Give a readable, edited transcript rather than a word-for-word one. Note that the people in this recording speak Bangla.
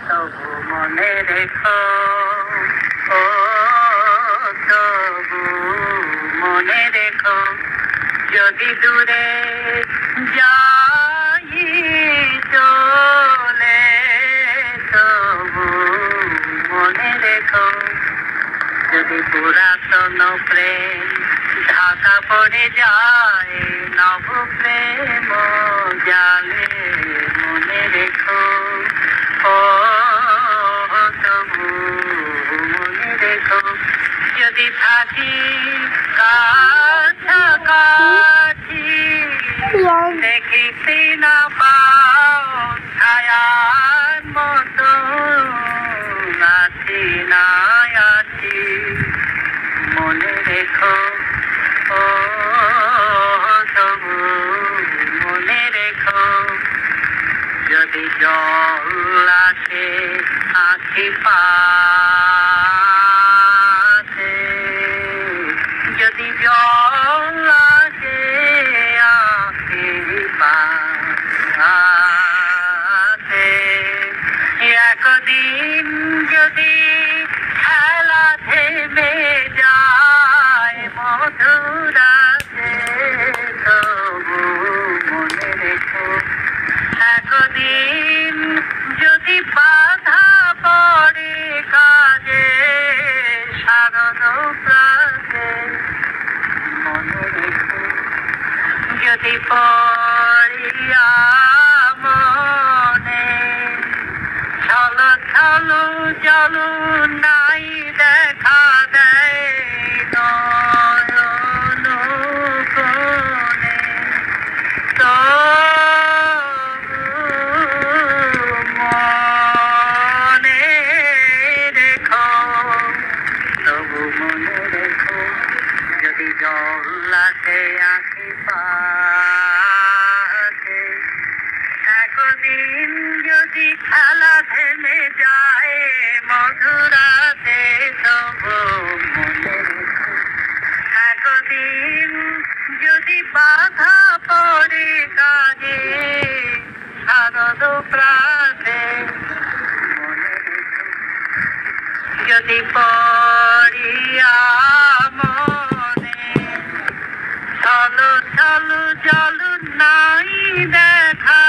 তবু মনে রেখো, ও তবু মনে রেখো, যদি দূরে যাই চলে, তবু মনে রেখো, যদি পুরাতন প্রেম ঢাকা পড়ে যায়, নব প্রেম জালে মনে রেখো, ও তবু মনে রেখো, যদি থাকি কাছাকাছি দেখিতে না পাও ছায়ার মতো, আছি না আছি মনে রেখো, ও তবু মনে রেখো, যদি জল আসে আঁখি পাশে, যদি জল আসে আঁখি পাশে, একদিন যদি খেলা থেমে যায় মধুরাতে, তবু মনে রেখো, একদিন যদি বাধা পড়ে কাজে শারদ প্রাতে, মনে রেখো, যদি পড়িয়া মনে ছলো ছলো জলু নাই দেখা দেয় নয়ন কোণে, তবু মনে রেখো, তবু মনে রেখো, যদি জল আসে আঁখি পাশে, একদিন যদি খেলা থেমে যায় মধুরাতে, তবু মনে রেখো, একদিন যদি বাধা পড়ে কাজে শারদ প্রাতে, মনে রেখো, যদি পড়িয়া মনে ছলো ছলো জল নাই দেখা